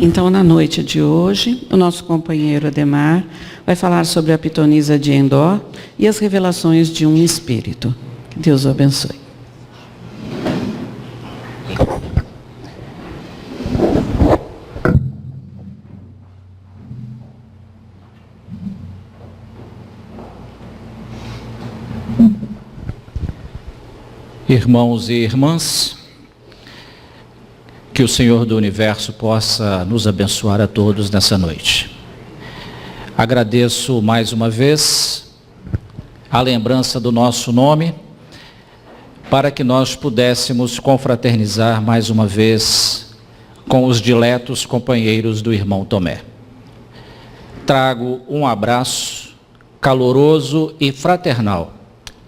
Então, na noite de hoje, o nosso companheiro Ademar vai falar sobre a pitonisa de Endor e as revelações de um espírito. Que Deus o abençoe. Irmãos e irmãs, que o Senhor do Universo possa nos abençoar a todos nessa noite. Agradeço mais uma vez a lembrança do nosso nome, para que nós pudéssemos confraternizar mais uma vez com os diletos companheiros do irmão Tomé. Trago um abraço caloroso e fraternal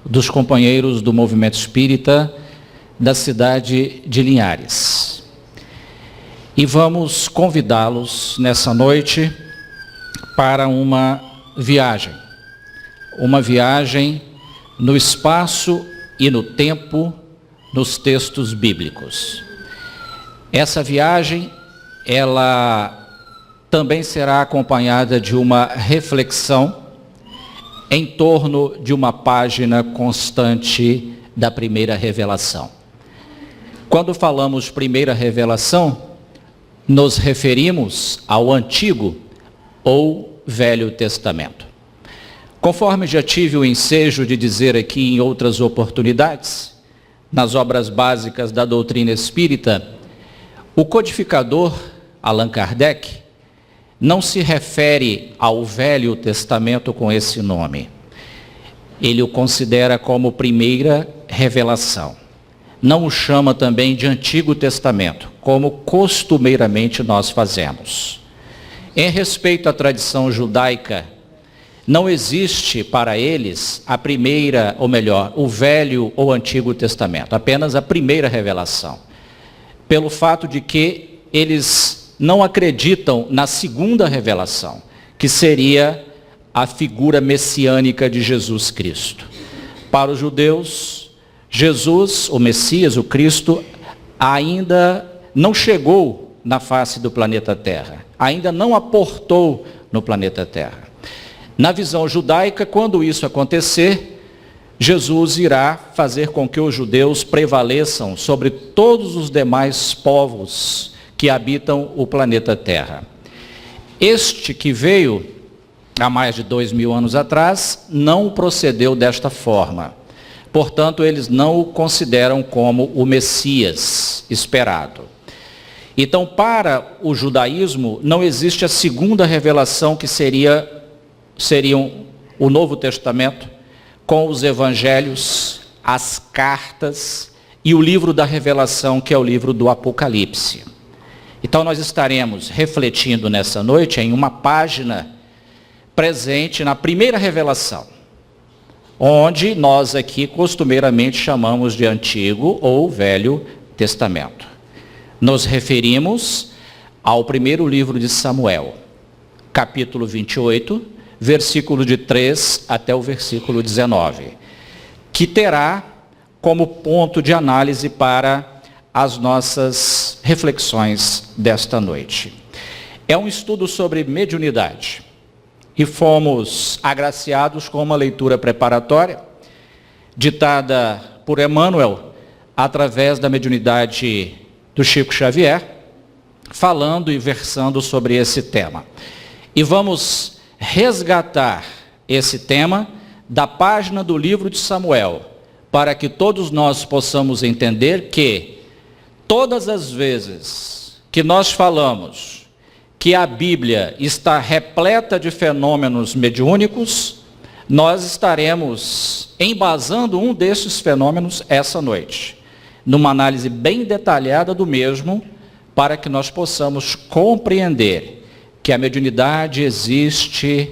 dos companheiros do movimento espírita da cidade de Linhares. E vamos convidá-los nessa noite para uma viagem no espaço e no tempo, nos textos bíblicos. Essa viagem, ela também será acompanhada de uma reflexão em torno de uma página constante da primeira revelação. Quando falamos primeira revelação, nos referimos ao Antigo ou Velho Testamento. Conforme já tive o ensejo de dizer aqui em outras oportunidades, nas obras básicas da doutrina espírita, o codificador Allan Kardec não se refere ao Velho Testamento com esse nome. Ele o considera como primeira revelação. Não o chama também de Antigo Testamento, como costumeiramente nós fazemos. Em respeito à tradição judaica, não existe para eles a primeira, ou melhor, o Velho ou Antigo Testamento, apenas a primeira revelação. Pelo fato de que eles não acreditam na segunda revelação, que seria a figura messiânica de Jesus Cristo. Para os judeus, Jesus, o Messias, o Cristo, ainda não chegou na face do planeta Terra, ainda não aportou no planeta Terra. Na visão judaica, quando isso acontecer, Jesus irá fazer com que os judeus prevaleçam sobre todos os demais povos que habitam o planeta Terra. Este que veio há mais de 2000 anos atrás, não procedeu desta forma. Portanto, eles não o consideram como o Messias esperado. Então, para o judaísmo, não existe a segunda revelação, que seriam o Novo Testamento, com os evangelhos, as cartas e o livro da revelação, que é o livro do Apocalipse. Então, nós estaremos refletindo nessa noite em uma página presente na primeira revelação, onde nós aqui costumeiramente chamamos de Antigo ou Velho Testamento. Nos referimos ao primeiro livro de Samuel, capítulo 28, versículo de 3 até o versículo 19, que terá como ponto de análise para as nossas reflexões desta noite. É um estudo sobre mediunidade e fomos agraciados com uma leitura preparatória ditada por Emmanuel através da mediunidade do Chico Xavier, falando e versando sobre esse tema. E vamos resgatar esse tema da página do livro de Samuel, para que todos nós possamos entender que todas as vezes que nós falamos que a Bíblia está repleta de fenômenos mediúnicos, nós estaremos embasando um desses fenômenos essa noite, numa análise bem detalhada do mesmo, para que nós possamos compreender que a mediunidade existe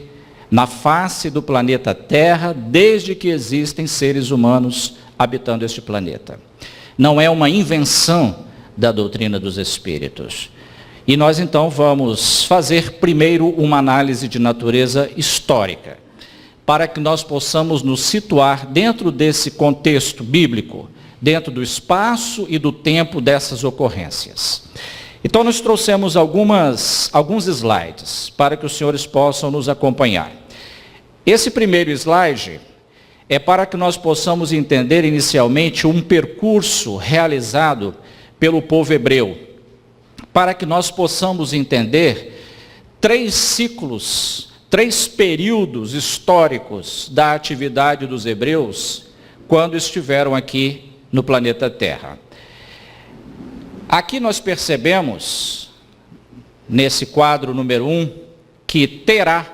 na face do planeta Terra, desde que existem seres humanos habitando este planeta. Não é uma invenção da doutrina dos espíritos. E nós então vamos fazer primeiro uma análise de natureza histórica, para que nós possamos nos situar dentro desse contexto bíblico, dentro do espaço e do tempo dessas ocorrências. Então nós trouxemos alguns slides para que os senhores possam nos acompanhar. Esse primeiro slide é para que nós possamos entender inicialmente um percurso realizado pelo povo hebreu, para que nós possamos entender 3 ciclos, 3 períodos históricos da atividade dos hebreus quando estiveram aqui no planeta Terra. Aqui nós percebemos, nesse quadro número 1, que Terá,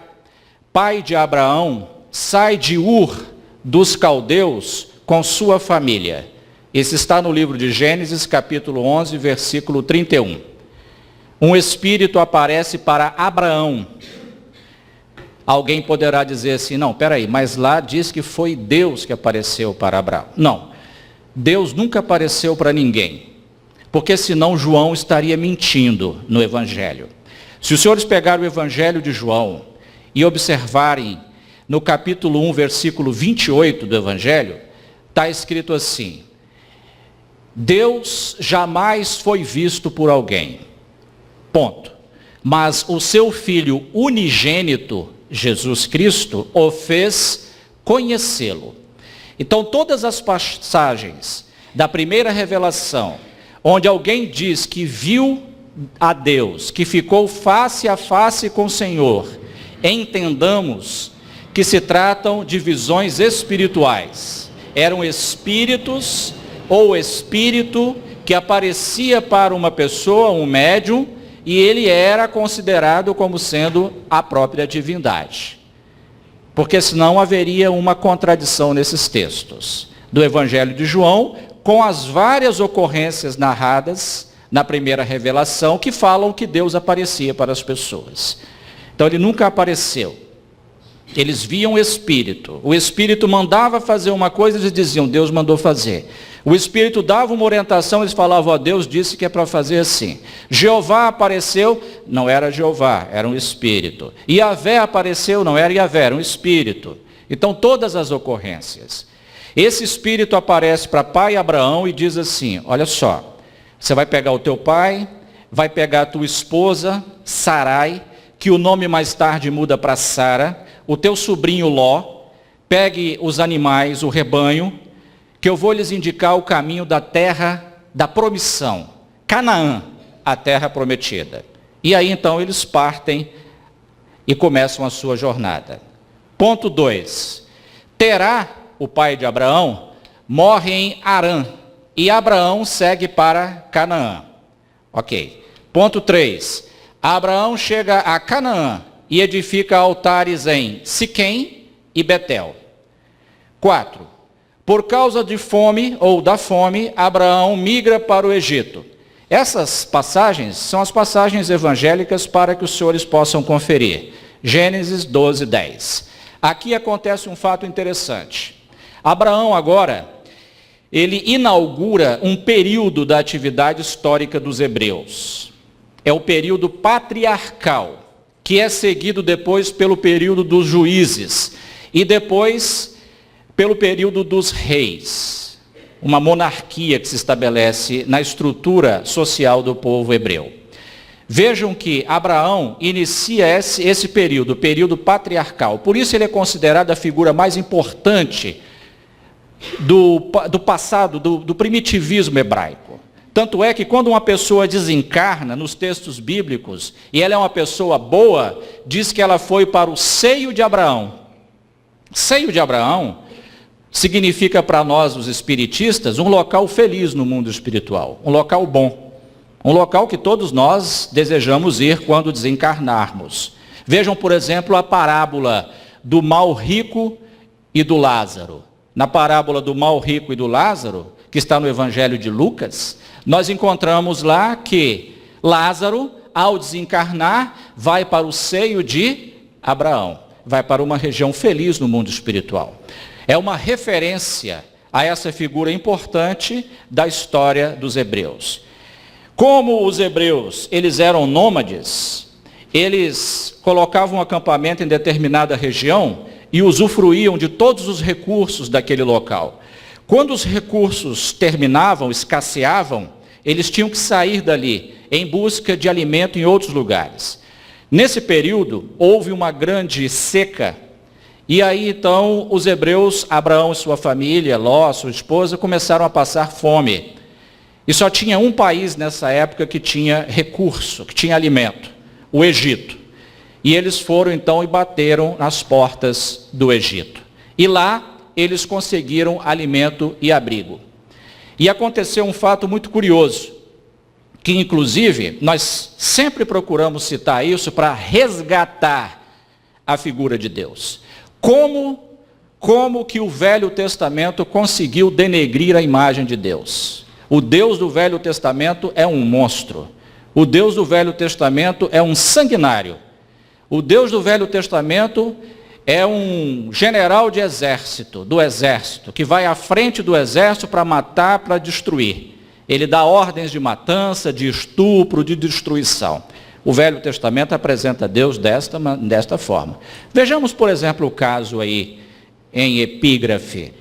pai de Abraão, sai de Ur dos caldeus com sua família. Esse está no livro de Gênesis, capítulo 11, versículo 31. Um espírito aparece para Abraão. Alguém poderá dizer assim, não, peraí, mas lá diz que foi Deus que apareceu para Abraão. Não, Deus nunca apareceu para ninguém, porque senão João estaria mentindo no Evangelho. Se os senhores pegarem o Evangelho de João e observarem no capítulo 1, versículo 28 do Evangelho, está escrito assim, Deus jamais foi visto por alguém, ponto. Mas o seu Filho unigênito, Jesus Cristo, o fez conhecê-lo. Então todas as passagens da primeira revelação, onde alguém diz que viu a Deus, que ficou face a face com o Senhor, entendamos que se tratam de visões espirituais. Eram espíritos ou espírito que aparecia para uma pessoa, um médium, e ele era considerado como sendo a própria divindade. Porque senão haveria uma contradição nesses textos do Evangelho de João, com as várias ocorrências narradas na primeira revelação, que falam que Deus aparecia para as pessoas. Então ele nunca apareceu. Eles viam o Espírito. O Espírito mandava fazer uma coisa, eles diziam, Deus mandou fazer. O Espírito dava uma orientação, eles falavam, ó, Deus disse que é para fazer assim. Jeová apareceu, não era Jeová, era um Espírito. Iavé apareceu, não era Iavé, era um Espírito. Então todas as ocorrências. Esse Espírito aparece para pai Abraão e diz assim, olha só, você vai pegar o teu pai, vai pegar a tua esposa, Sarai, que o nome mais tarde muda para Sara, o teu sobrinho Ló, pegue os animais, o rebanho, que eu vou lhes indicar o caminho da terra da promissão, Canaã, a terra prometida. E aí então eles partem e começam a sua jornada. Ponto 2. Terá, o pai de Abraão, morre em Harã, e Abraão segue para Canaã. Ok. Ponto 3. Abraão chega a Canaã e edifica altares em Siquém e Betel. 4. Por causa de fome, ou da fome, Abraão migra para o Egito. Essas passagens são as passagens evangélicas para que os senhores possam conferir. Gênesis 12, 10. Aqui acontece um fato interessante. Abraão agora, ele inaugura um período da atividade histórica dos hebreus. É o período patriarcal, que é seguido depois pelo período dos juízes e depois pelo período dos reis, uma monarquia que se estabelece na estrutura social do povo hebreu. Vejam que Abraão inicia esse período, o período patriarcal, por isso ele é considerado a figura mais importante do passado, do primitivismo hebraico. Tanto é que quando uma pessoa desencarna nos textos bíblicos, e ela é uma pessoa boa, diz que ela foi para o seio de Abraão. Seio de Abraão significa para nós, os espiritistas, um local feliz no mundo espiritual, um local bom, um local que todos nós desejamos ir quando desencarnarmos. Vejam, por exemplo, a parábola do mal rico e do Lázaro. Na parábola do mal rico e do Lázaro, que está no Evangelho de Lucas, nós encontramos lá que Lázaro, ao desencarnar, vai para o seio de Abraão, vai para uma região feliz no mundo espiritual. É uma referência a essa figura importante da história dos hebreus. Como os hebreus, eles eram nômades, eles colocavam um acampamento em determinada região e usufruíam de todos os recursos daquele local. Quando os recursos terminavam, escasseavam, eles tinham que sair dali em busca de alimento em outros lugares. Nesse período, houve uma grande seca, e aí então os hebreus, Abraão e sua família, Ló, sua esposa, começaram a passar fome. E só tinha um país nessa época que tinha recurso, que tinha alimento, o Egito. E eles foram então e bateram nas portas do Egito. E lá eles conseguiram alimento e abrigo. E aconteceu um fato muito curioso, que inclusive nós sempre procuramos citar isso para resgatar a figura de Deus. Como que o Velho Testamento conseguiu denegrir a imagem de Deus? O Deus do Velho Testamento é um monstro. O Deus do Velho Testamento é um sanguinário. O Deus do Velho Testamento é um general de exército, do exército, que vai à frente do exército para matar, para destruir. Ele dá ordens de matança, de estupro, de destruição. O Velho Testamento apresenta Deus desta forma. Vejamos, por exemplo, o caso aí em Epígrafe.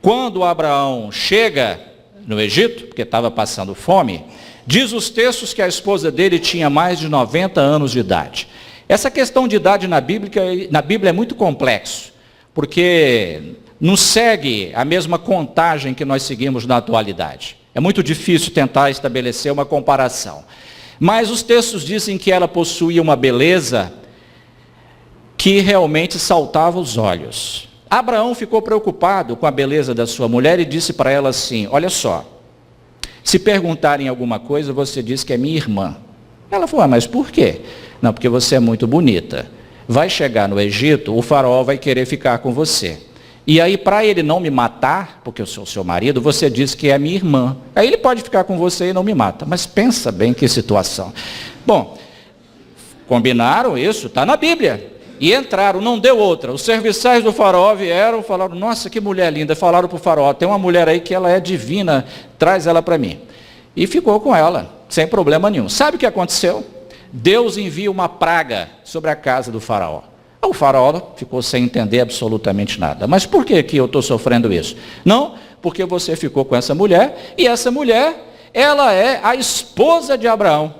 Quando Abraão chega no Egito, porque estava passando fome, diz os textos que a esposa dele tinha mais de 90 anos de idade. Essa questão de idade na Bíblia é muito complexo, porque não segue a mesma contagem que nós seguimos na atualidade. É muito difícil tentar estabelecer uma comparação. Mas os textos dizem que ela possuía uma beleza que realmente saltava os olhos. Abraão ficou preocupado com a beleza da sua mulher e disse para ela assim: olha só, se perguntarem alguma coisa, você diz que é minha irmã. Ela falou: mas por quê? Não, porque você é muito bonita. Vai chegar no Egito, o faraó vai querer ficar com você. E aí, para ele não me matar, porque eu sou seu marido, você diz que é minha irmã. Aí ele pode ficar com você e não me mata. Mas pensa bem que situação. Bom, combinaram isso, está na Bíblia. E entraram, não deu outra. Os serviçais do faraó vieram, falaram: nossa, que mulher linda. Falaram para o faraó: tem uma mulher aí que ela é divina, traz ela para mim. E ficou com ela, sem problema nenhum. Sabe o que aconteceu? Deus envia uma praga sobre a casa do faraó. O faraó ficou sem entender absolutamente nada. Mas por que eu estou sofrendo isso? Não, porque você ficou com essa mulher, e essa mulher, ela é a esposa de Abraão.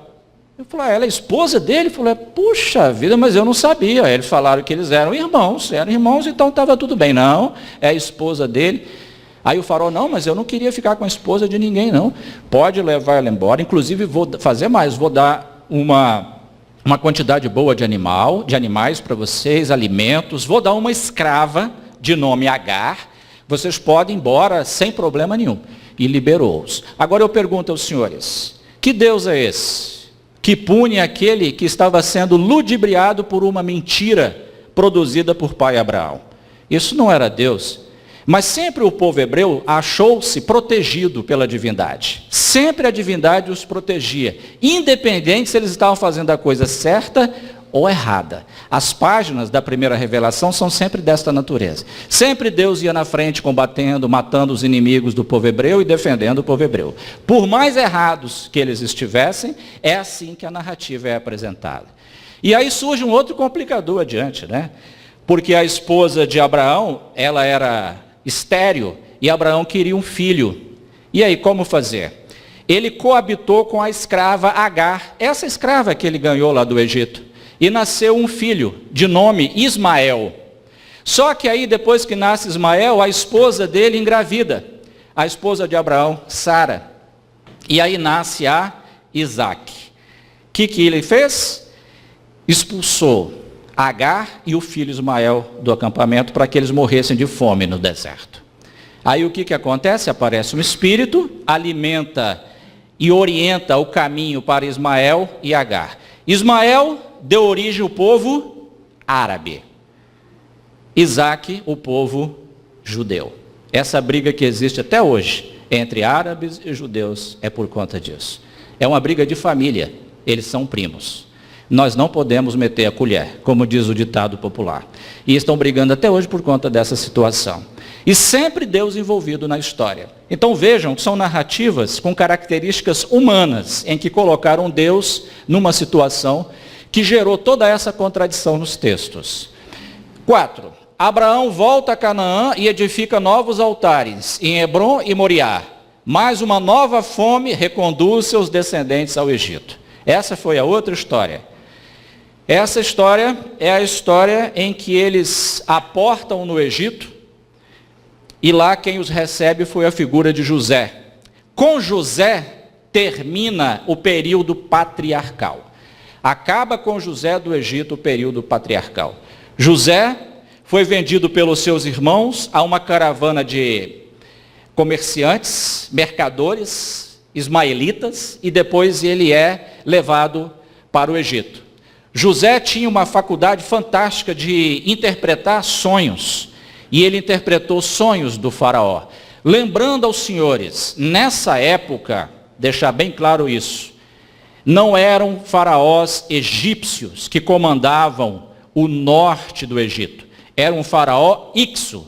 Eu falei: ela é esposa dele? Eu falei: puxa vida, mas eu não sabia. Eles falaram que eles eram irmãos, então estava tudo bem. Não, é a esposa dele. Aí o faraó: não, mas eu não queria ficar com a esposa de ninguém, não. Pode levar ela embora, inclusive vou fazer mais, vou dar uma quantidade boa de animais para vocês, alimentos, vou dar uma escrava de nome Agar, vocês podem ir embora sem problema nenhum. E liberou-os. Agora eu pergunto aos senhores: que Deus é esse que pune aquele que estava sendo ludibriado por uma mentira produzida por pai Abraão? Isso não era Deus. Mas sempre o povo hebreu achou-se protegido pela divindade. Sempre a divindade os protegia, independente se eles estavam fazendo a coisa certa ou errada. As páginas da primeira revelação são sempre desta natureza. Sempre Deus ia na frente combatendo, matando os inimigos do povo hebreu e defendendo o povo hebreu. Por mais errados que eles estivessem, é assim que a narrativa é apresentada. E aí surge um outro complicador adiante, né? Porque a esposa de Abraão, ela era estéril, e Abraão queria um filho. E aí, como fazer? Ele coabitou com a escrava Agar, essa escrava que ele ganhou lá do Egito, e nasceu um filho, de nome Ismael. Só que aí, depois que nasce Ismael, a esposa dele engravida, a esposa de Abraão, Sara. E aí nasce a Isaac. O que ele fez? Expulsou Agar e o filho Ismael do acampamento para que eles morressem de fome no deserto. Aí o que acontece? Aparece um espírito, alimenta e orienta o caminho para Ismael e Agar. Ismael deu origem ao povo árabe. Isaac, o povo judeu. Essa briga que existe até hoje entre árabes e judeus é por conta disso. É uma briga de família, eles são primos. Nós não podemos meter a colher, como diz o ditado popular. E estão brigando até hoje por conta dessa situação. E sempre Deus envolvido na história. Então vejam que são narrativas com características humanas, em que colocaram Deus numa situação que gerou toda essa contradição nos textos. 4. Abraão volta a Canaã e edifica novos altares em Hebrom e Moriá. mais uma nova fome reconduz seus descendentes ao Egito. Essa foi a outra história. Essa história é a história em que eles aportam no Egito, e lá quem os recebe foi a figura de José. Com José termina o período patriarcal. Acaba com José do Egito o período patriarcal. José foi vendido pelos seus irmãos a uma caravana de comerciantes, mercadores, ismaelitas, e depois ele é levado para o Egito. José tinha uma faculdade fantástica de interpretar sonhos, e ele interpretou sonhos do faraó. Lembrando aos senhores, nessa época, deixar bem claro isso, não eram faraós egípcios que comandavam o norte do Egito. Era um faraó Ixo.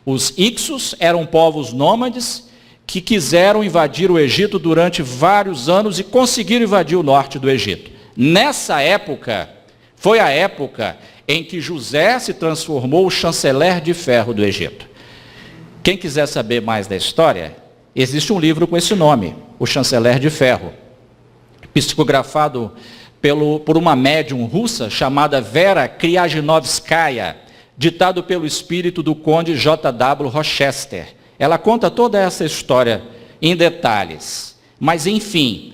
Os Ixos eram povos nômades que quiseram invadir o Egito durante vários anos e conseguiram invadir o norte do Egito. Nessa época, foi a época em que José se transformou o chanceler de ferro do Egito. Quem quiser saber mais da história, existe um livro com esse nome, O Chanceler de Ferro, psicografado por uma médium russa chamada Vera Kryajinovskaya, ditado pelo espírito do conde J.W. Rochester. Ela conta toda essa história em detalhes. Mas, enfim,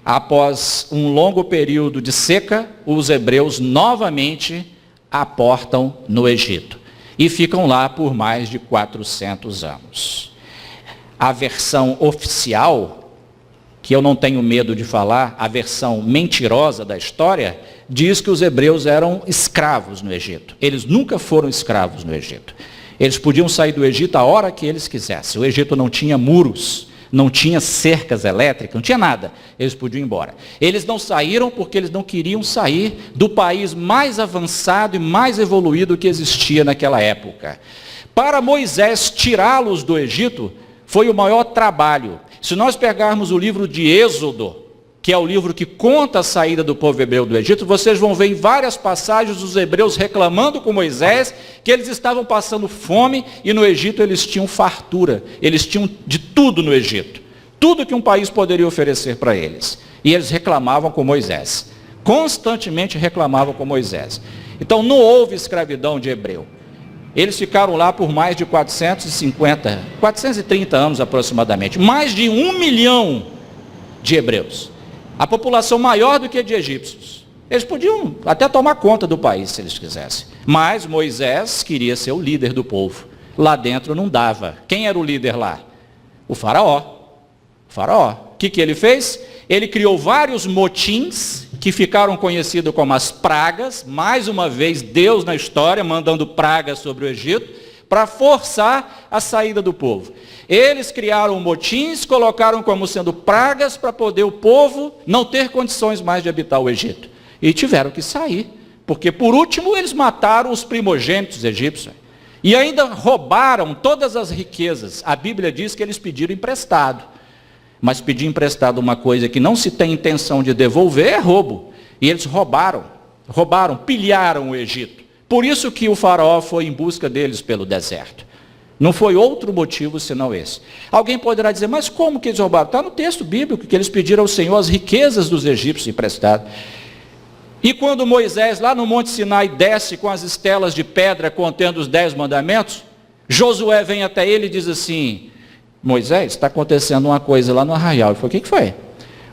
após um longo período de seca, os hebreus novamente aportam no Egito e ficam lá por mais de 400 anos. A versão oficial, que eu não tenho medo de falar, a versão mentirosa da história, diz que os hebreus eram escravos no Egito. Eles nunca foram escravos no Egito. Eles podiam sair do Egito a hora que eles quisessem. O Egito não tinha muros, não tinha cercas elétricas, não tinha nada. Eles podiam ir embora. Eles não saíram porque eles não queriam sair do país mais avançado e mais evoluído que existia naquela época. Para Moisés tirá-los do Egito foi o maior trabalho. Se nós pegarmos o livro de Êxodo, que é o livro que conta a saída do povo hebreu do Egito, vocês vão ver em várias passagens os hebreus reclamando com Moisés que eles estavam passando fome e no Egito eles tinham fartura, eles tinham de tudo no Egito, tudo que um país poderia oferecer para eles. E eles reclamavam com Moisés, constantemente reclamavam com Moisés. Então não houve escravidão de hebreu. Eles ficaram lá por mais de 430 anos aproximadamente, mais de 1 milhão de hebreus. A população maior do que a de egípcios. Eles podiam até tomar conta do país, se eles quisessem. Mas Moisés queria ser o líder do povo. Lá dentro não dava. Quem era o líder lá? O faraó. O faraó. O que ele fez? Ele criou vários motins, que ficaram conhecidos como as pragas. Mais uma vez, Deus na história, mandando pragas sobre o Egito, para forçar a saída do povo. Eles criaram motins, colocaram como sendo pragas para poder o povo não ter condições mais de habitar o Egito. E tiveram que sair, porque por último eles mataram os primogênitos egípcios. E ainda roubaram todas as riquezas. A Bíblia diz que eles pediram emprestado. Mas pedir emprestado uma coisa que não se tem intenção de devolver é roubo. E eles roubaram, pilharam o Egito. Por isso que o faraó foi em busca deles pelo deserto. Não foi outro motivo senão esse. Alguém poderá dizer, mas como que eles roubaram? Está no texto bíblico que eles pediram ao Senhor as riquezas dos egípcios emprestadas. E quando Moisés, lá no Monte Sinai, desce com as estelas de pedra contendo os 10 mandamentos, Josué vem até ele e diz assim, Moisés, está acontecendo uma coisa lá no arraial. Ele falou, o que foi?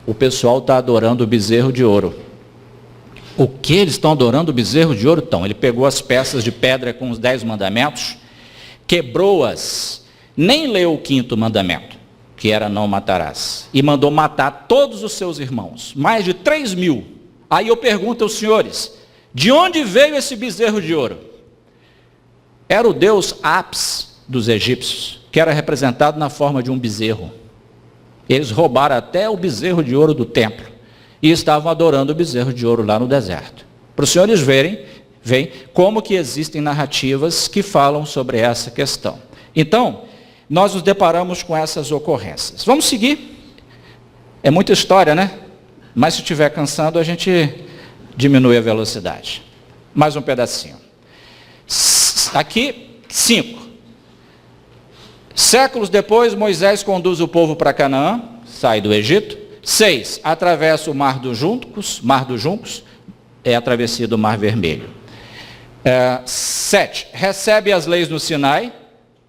O pessoal está adorando o bezerro de ouro. O que? Eles estão adorando o bezerro de ouro? Então, ele pegou as peças de pedra com os 10 mandamentos, quebrou-as, nem leu o 5º mandamento, que era não matarás, e mandou matar todos os seus irmãos, mais de 3.000. Aí eu pergunto aos senhores, de onde veio esse bezerro de ouro? Era o deus Apis dos egípcios, que era representado na forma de um bezerro. Eles roubaram até o bezerro de ouro do templo, e estavam adorando o bezerro de ouro lá no deserto. Para os senhores veem como que existem narrativas que falam sobre essa questão. Então, nós nos deparamos com essas ocorrências. Vamos seguir? É muita história, né? Mas se estiver cansando, a gente diminui a velocidade. Mais um pedacinho. Aqui, 5. Séculos depois, Moisés conduz o povo para Canaã, sai do Egito. 6, atravessa o Mar dos Juncos, é a travessia do Mar Vermelho. 7, recebe as leis no Sinai,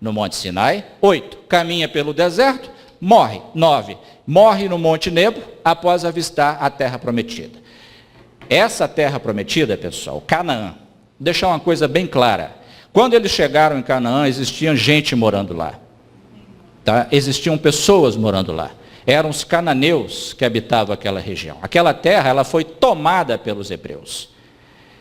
no Monte Sinai. 8, caminha pelo deserto, morre. 9, morre no Monte Nebo, após avistar a terra prometida. Essa terra prometida, pessoal, Canaã, vou deixar uma coisa bem clara. Quando eles chegaram em Canaã, existia gente morando lá. Tá? Existiam pessoas morando lá. Eram os cananeus que habitavam aquela região. Aquela terra, ela foi tomada pelos hebreus.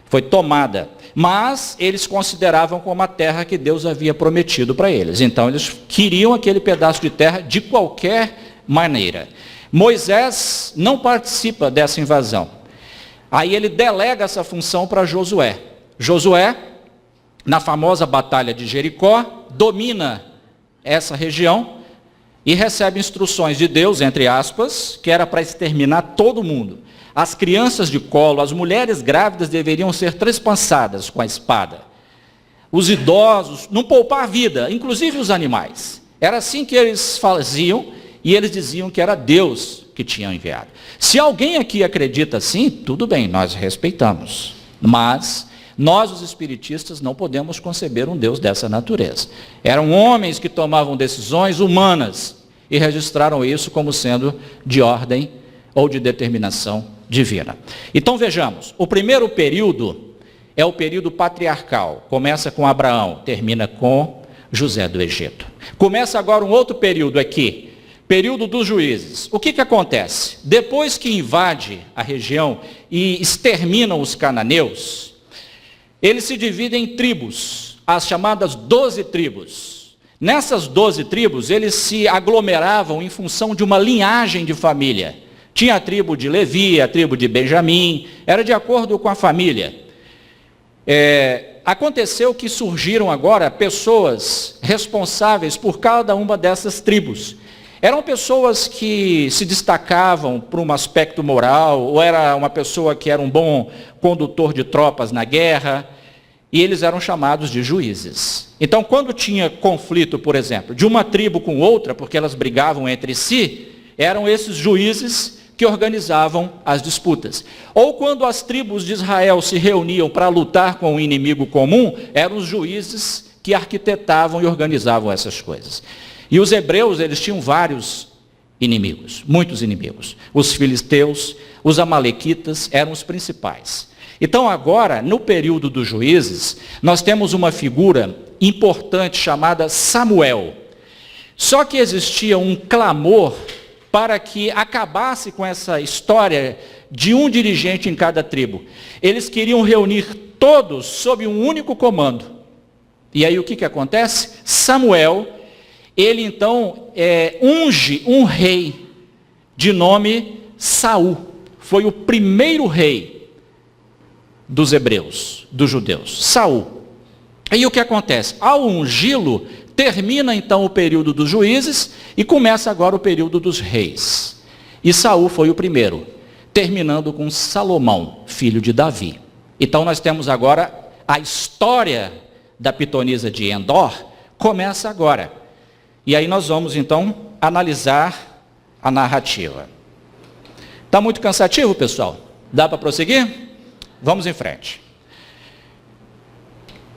Foi tomada. Mas eles consideravam como a terra que Deus havia prometido para eles. Então, eles queriam aquele pedaço de terra de qualquer maneira. Moisés não participa dessa invasão. Aí ele delega essa função para Josué. Josué, na famosa batalha de Jericó, domina essa região e recebe instruções de Deus, entre aspas, que era para exterminar todo mundo. As crianças de colo, as mulheres grávidas deveriam ser trespassadas com a espada. Os idosos, não poupar a vida, inclusive os animais. Era assim que eles faziam e eles diziam que era Deus que tinha enviado. Se alguém aqui acredita assim, tudo bem, nós respeitamos. Mas nós, os espiritistas, não podemos conceber um Deus dessa natureza. Eram homens que tomavam decisões humanas e registraram isso como sendo de ordem ou de determinação divina. Então vejamos, o primeiro período é o período patriarcal. Começa com Abraão, termina com José do Egito. Começa agora um outro período aqui, período dos juízes. O que acontece? Depois que invade a região e exterminam os cananeus, eles se dividem em tribos, as chamadas 12 tribos. Nessas 12 tribos, eles se aglomeravam em função de uma linhagem de família. Tinha a tribo de Levi, a tribo de Benjamim, era de acordo com a família. Aconteceu que surgiram agora pessoas responsáveis por cada uma dessas tribos. Eram pessoas que se destacavam por um aspecto moral, ou era uma pessoa que era um bom condutor de tropas na guerra, e eles eram chamados de juízes. Então, quando tinha conflito, por exemplo, de uma tribo com outra, porque elas brigavam entre si, eram esses juízes que organizavam as disputas. Ou quando as tribos de Israel se reuniam para lutar com um inimigo comum, eram os juízes que arquitetavam e organizavam essas coisas. E os hebreus, eles tinham vários inimigos, muitos inimigos. Os filisteus, os amalequitas eram os principais. Então agora, no período dos juízes, nós temos uma figura importante chamada Samuel. Só que existia um clamor para que acabasse com essa história de um dirigente em cada tribo. Eles queriam reunir todos sob um único comando. E aí o que acontece? Samuel, ele então unge um rei de nome Saul. Foi o primeiro rei dos hebreus, dos judeus, Saul. E o que acontece? Ao ungí-lo, termina então o período dos juízes e começa agora o período dos reis. E Saul foi o primeiro, terminando com Salomão, filho de Davi. Então nós temos agora a história da pitonisa de Endor, começa agora. E aí nós vamos então analisar a narrativa. Está muito cansativo, pessoal? Dá para prosseguir? Vamos em frente.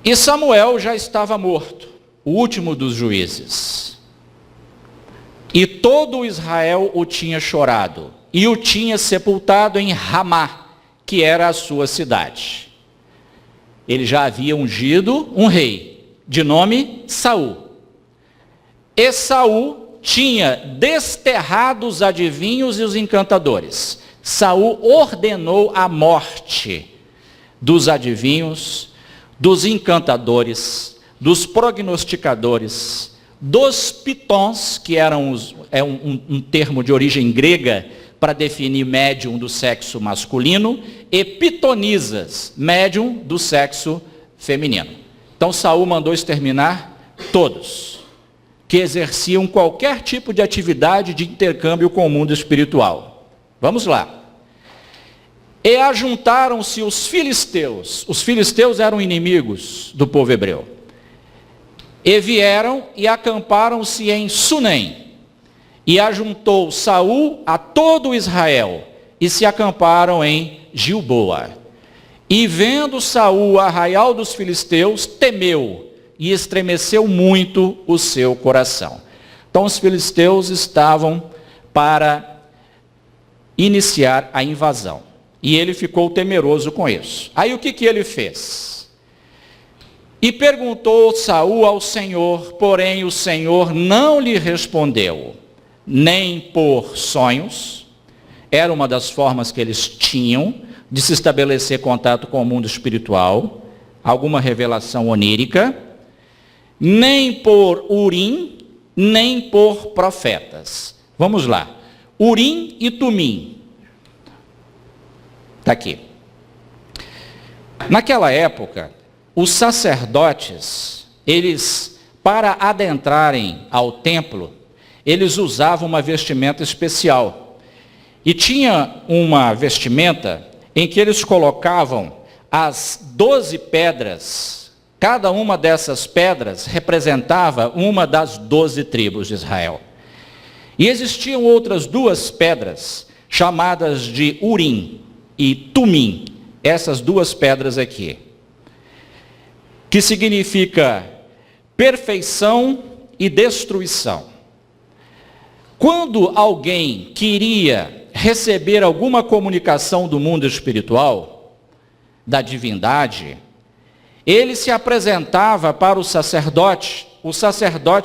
E Samuel já estava morto, o último dos juízes. E todo Israel o tinha chorado, e o tinha sepultado em Ramá, que era a sua cidade. Ele já havia ungido um rei, de nome Saul. E Saul tinha desterrado os adivinhos e os encantadores. Saul ordenou a morte dos adivinhos, dos encantadores, dos prognosticadores, dos pitons, que eram um termo de origem grega para definir médium do sexo masculino, e pitonisas, médium do sexo feminino. Então Saul mandou exterminar todos que exerciam qualquer tipo de atividade de intercâmbio com o mundo espiritual. Vamos lá. E ajuntaram-se os filisteus. Os filisteus eram inimigos do povo hebreu. E vieram e acamparam-se em Sunem. E ajuntou Saul a todo Israel, e se acamparam em Gilboa. E vendo Saul o arraial dos filisteus, temeu, e estremeceu muito o seu coração. Então os filisteus estavam para iniciar a invasão. E ele ficou temeroso com isso. Aí o que ele fez? E perguntou Saul ao Senhor, porém o Senhor não lhe respondeu, nem por sonhos, era uma das formas que eles tinham de se estabelecer contato com o mundo espiritual, alguma revelação onírica, nem por Urim, nem por profetas. Vamos lá. Urim e Tumim. Está aqui. Naquela época, os sacerdotes, eles, para adentrarem ao templo, eles usavam uma vestimenta especial. E tinha uma vestimenta em que eles colocavam as 12 pedras. Cada uma dessas pedras representava uma das 12 tribos de Israel. E existiam outras 2 pedras, chamadas de Urim e Tumim, essas 2 pedras aqui, que significa perfeição e destruição. Quando alguém queria receber alguma comunicação do mundo espiritual, da divindade, ele se apresentava para o sacerdote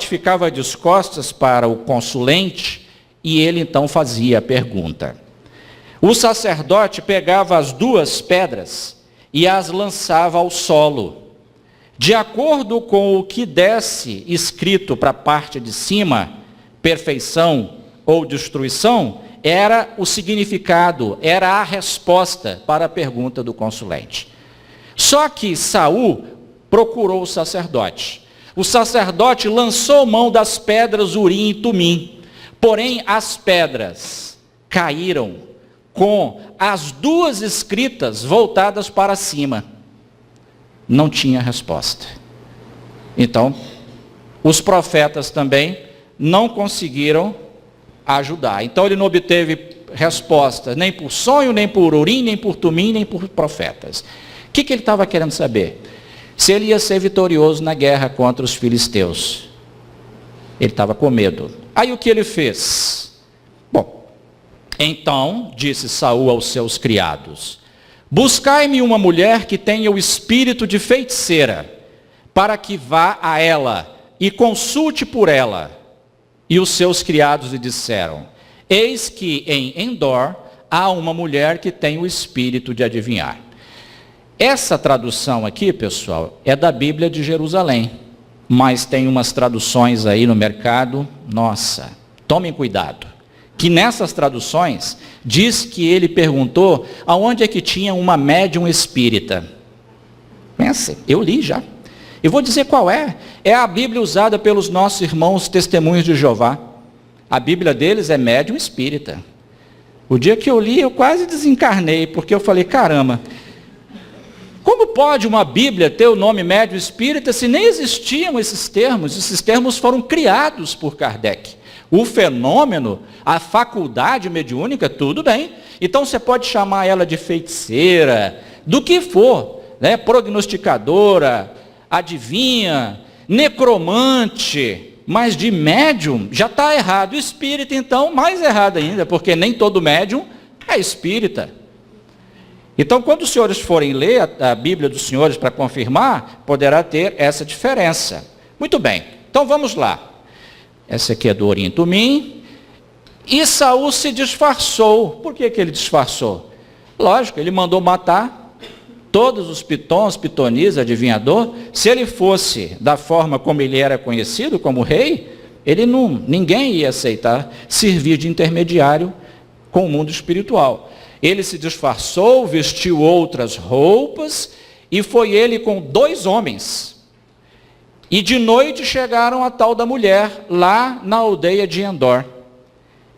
ficava de costas para o consulente e ele então fazia a pergunta. O sacerdote pegava as 2 pedras e as lançava ao solo. De acordo com o que desse escrito para a parte de cima, perfeição ou destruição, era o significado, era a resposta para a pergunta do consulente. Só que Saul procurou o sacerdote. O sacerdote lançou mão das pedras Urim e Tumim. Porém, as pedras caíram com as 2 escritas voltadas para cima. Não tinha resposta. Então, os profetas também não conseguiram ajudar. Então, ele não obteve resposta nem por sonho, nem por Urim, nem por Tumim, nem por profetas. O que ele estava querendo saber? Se ele ia ser vitorioso na guerra contra os filisteus. Ele estava com medo. Aí o que ele fez? Bom, então disse Saul aos seus criados: buscai-me uma mulher que tenha o espírito de feiticeira, para que vá a ela e consulte por ela. E os seus criados lhe disseram: eis que em Endor há uma mulher que tem o espírito de adivinhar. Essa tradução aqui, pessoal, é da Bíblia de Jerusalém, mas tem umas traduções aí no mercado, nossa, tomem cuidado, que nessas traduções diz que ele perguntou aonde é que tinha uma médium espírita. Pensa, eu li já. Eu vou dizer qual é. É a Bíblia usada pelos nossos irmãos testemunhos de Jeová. A Bíblia deles é médium espírita. O dia que eu li, eu quase desencarnei, porque eu falei, caramba, como pode uma Bíblia ter o nome médium espírita se nem existiam esses termos? Esses termos foram criados por Kardec. O fenômeno, a faculdade mediúnica, tudo bem. Então você pode chamar ela de feiticeira, do que for, né? Prognosticadora, adivinha, necromante, mas de médium já está errado. Espírita, então, mais errado ainda, porque nem todo médium é espírita. Então, quando os senhores forem ler a Bíblia dos senhores para confirmar, poderá ter essa diferença. Muito bem, então vamos lá. Essa aqui é do Urim e Tumim. E Saul se disfarçou. Por que ele disfarçou? Lógico, ele mandou matar todos os pitons, pitonis, adivinhador. Se ele fosse da forma como ele era conhecido, como rei, ninguém ia aceitar servir de intermediário com o mundo espiritual. Ele se disfarçou, vestiu outras roupas, e foi ele com 2 homens. E de noite chegaram a tal da mulher, lá na aldeia de Endor.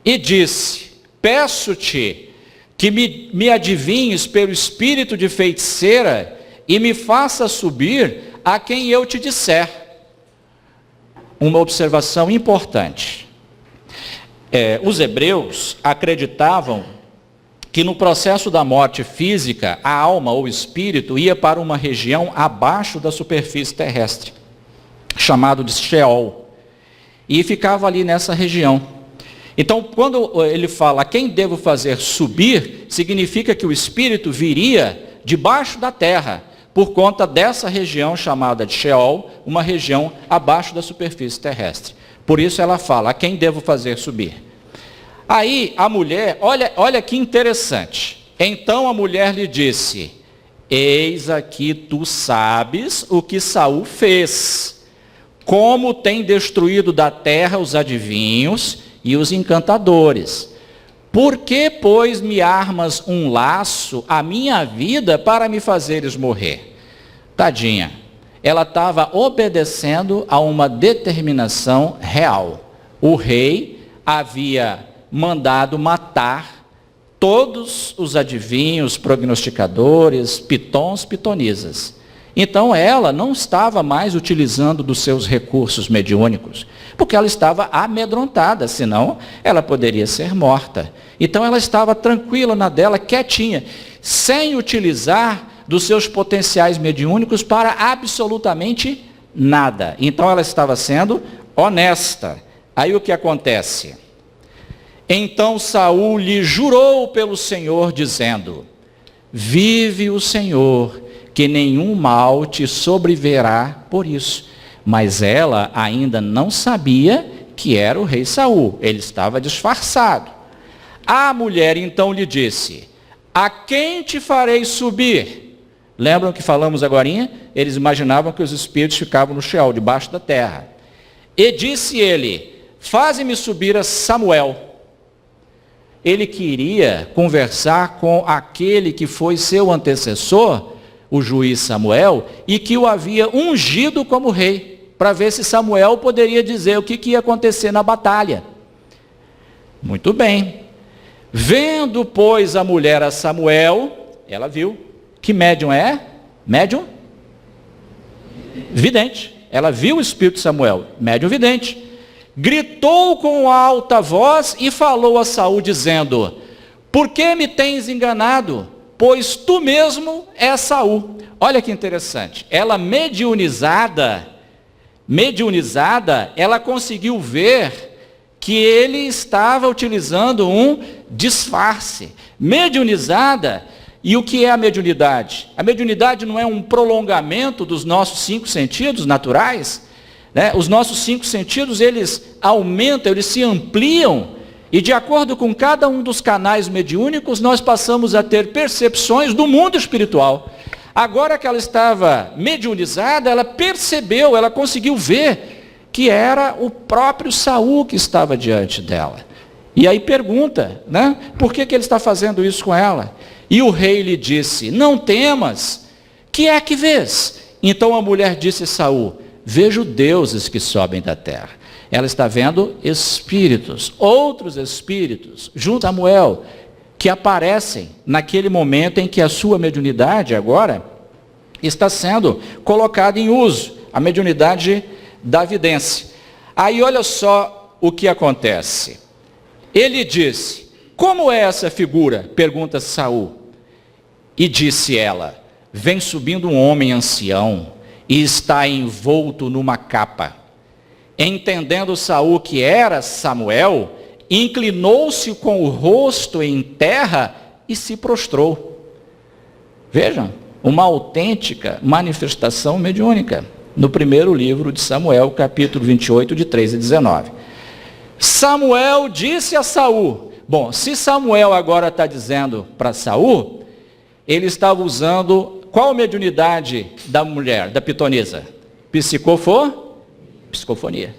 E disse: peço-te que me adivinhes pelo espírito de feiticeira, e me faça subir a quem eu te disser. uma observação importante. Os hebreus acreditavam que no processo da morte física, a alma ou espírito ia para uma região abaixo da superfície terrestre, chamado de Sheol, e ficava ali nessa região. Então, quando ele fala, quem devo fazer subir, significa que o espírito viria debaixo da terra, por conta dessa região chamada de Sheol, uma região abaixo da superfície terrestre. Por isso ela fala, a quem devo fazer subir? Aí a mulher, olha que interessante. Então a mulher lhe disse, eis aqui tu sabes o que Saul fez, como tem destruído da terra os adivinhos e os encantadores. Por que, pois, me armas um laço à minha vida para me fazeres morrer? Tadinha, ela estava obedecendo a uma determinação real. O rei havia mandado matar todos os adivinhos, prognosticadores, pitons, pitonisas. Então ela não estava mais utilizando dos seus recursos mediúnicos, porque ela estava amedrontada, senão ela poderia ser morta. Então ela estava tranquila na dela, quietinha, sem utilizar dos seus potenciais mediúnicos para absolutamente nada. Então ela estava sendo honesta. Aí o que acontece? Então Saul lhe jurou pelo Senhor, dizendo, vive o Senhor, que nenhum mal te sobrevirá por isso. Mas ela ainda não sabia que era o rei Saul, ele estava disfarçado. A mulher então lhe disse, a quem te farei subir? Lembram que falamos agorinha? Eles imaginavam que os espíritos ficavam no Sheol, debaixo da terra. E disse ele, faze-me subir a Samuel. Ele queria conversar com aquele que foi seu antecessor, o juiz Samuel, e que o havia ungido como rei, para ver se Samuel poderia dizer o que ia acontecer na batalha. Muito bem. Vendo, pois, a mulher a Samuel, ela viu. Que médium é? Médium? Vidente. Ela viu o espírito de Samuel, médium vidente. Gritou com alta voz e falou a Saul, dizendo, por que me tens enganado? Pois tu mesmo és Saul. Olha que interessante. Ela mediunizada, ela conseguiu ver que ele estava utilizando um disfarce. Mediunizada, e o que é a mediunidade? A mediunidade não é um prolongamento dos nossos 5 sentidos naturais? Os nossos 5 sentidos, eles aumentam, eles se ampliam, e de acordo com cada um dos canais mediúnicos, nós passamos a ter percepções do mundo espiritual. Agora que ela estava mediunizada, ela percebeu, ela conseguiu ver que era o próprio Saul que estava diante dela. E aí pergunta, por que ele está fazendo isso com ela? E o rei lhe disse, não temas, que é que vês? Então a mulher disse a Saul, vejo deuses que sobem da terra. Ela está vendo espíritos, outros espíritos, junto a Samuel, que aparecem naquele momento em que a sua mediunidade agora está sendo colocada em uso, a mediunidade da vidência. Aí olha só o que acontece. Ele disse, como é essa figura? Pergunta Saul. E disse ela, vem subindo um homem ancião, e está envolto numa capa. Entendendo Saul que era Samuel, inclinou-se com o rosto em terra e se prostrou. Vejam, uma autêntica manifestação mediúnica, no primeiro livro de Samuel, capítulo 28, de 3 a 19. Samuel disse a Saul, bom, se Samuel agora está dizendo para Saul, ele estava usando qual mediunidade da mulher, da pitonisa? Psicofonia,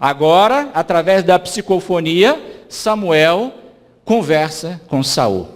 Agora, através da psicofonia, Samuel conversa com Saul.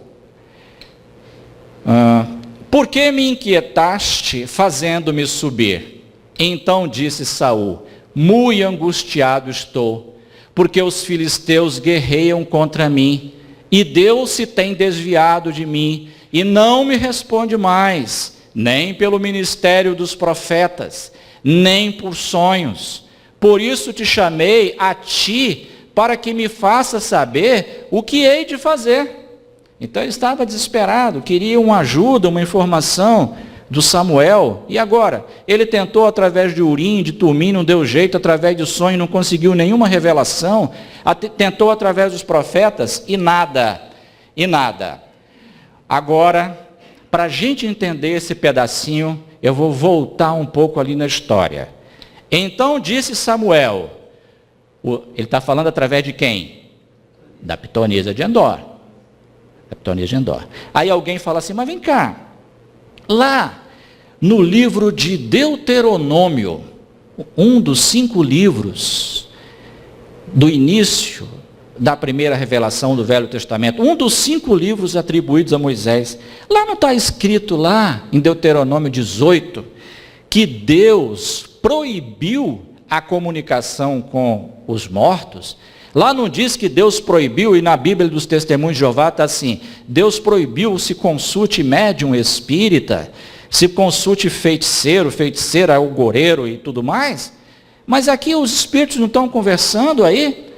Por que me inquietaste fazendo-me subir? Então disse Saul, muito angustiado estou, porque os filisteus guerreiam contra mim, e Deus se tem desviado de mim, e não me responde mais, nem pelo ministério dos profetas, nem por sonhos. por isso te chamei a ti, para que me faça saber o que hei de fazer. Então ele estava desesperado, queria uma ajuda, uma informação do Samuel. E agora? Ele tentou através de Urim, de Tumim, não deu jeito, através de sonho, não conseguiu nenhuma revelação, tentou através dos profetas e nada, e nada. Agora, para a gente entender esse pedacinho, eu vou voltar um pouco ali na história. Então disse Samuel, ele está falando através de quem? Da pitonisa de Endor. Da pitonisa de Endor. Aí alguém fala assim, mas vem cá, lá no livro de Deuteronômio, um dos 5 livros do início da primeira revelação do Velho Testamento, um dos 5 livros atribuídos a Moisés, lá não está escrito lá em Deuteronômio 18, que Deus proibiu a comunicação com os mortos? Lá não diz que Deus proibiu, e na Bíblia dos Testemunhos de Jeová está assim, Deus proibiu se consulte médium espírita, se consulte feiticeiro, feiticeira, algoreiro e tudo mais. Mas aqui os espíritos não estão conversando aí?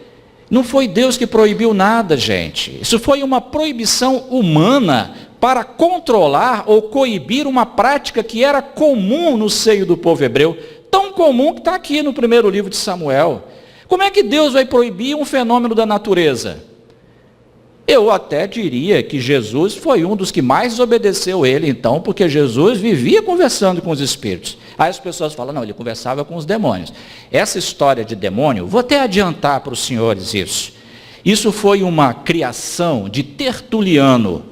Não foi Deus que proibiu nada, gente. Isso foi uma proibição humana para controlar ou coibir uma prática que era comum no seio do povo hebreu, tão comum que está aqui no primeiro livro de Samuel. Como é que Deus vai proibir um fenômeno da natureza? Eu até diria que Jesus foi um dos que mais obedeceu ele, então, porque Jesus vivia conversando com os espíritos. Aí as pessoas falam, não, ele conversava com os demônios. Essa história de demônio, vou até adiantar para os senhores isso. Isso foi uma criação de Tertuliano.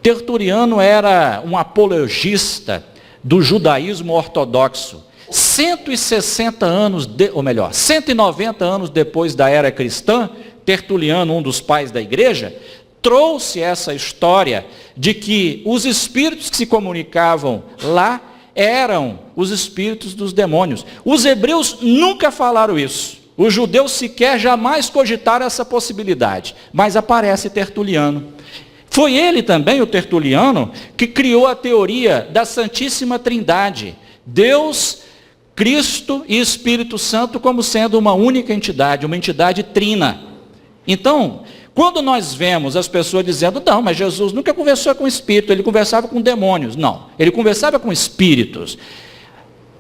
Tertuliano era um apologista do judaísmo ortodoxo. 160 anos, ou melhor, 190 anos depois da era cristã, Tertuliano, um dos pais da igreja, trouxe essa história de que os espíritos que se comunicavam lá eram os espíritos dos demônios. Os hebreus nunca falaram isso. Os judeus sequer jamais cogitaram essa possibilidade. Mas aparece Tertuliano. Foi ele também, o Tertuliano, que criou a teoria da Santíssima Trindade. Deus, Cristo e Espírito Santo como sendo uma única entidade, uma entidade trina. Então, quando nós vemos as pessoas dizendo, não, mas Jesus nunca conversou com espírito, ele conversava com demônios. Não, ele conversava com espíritos.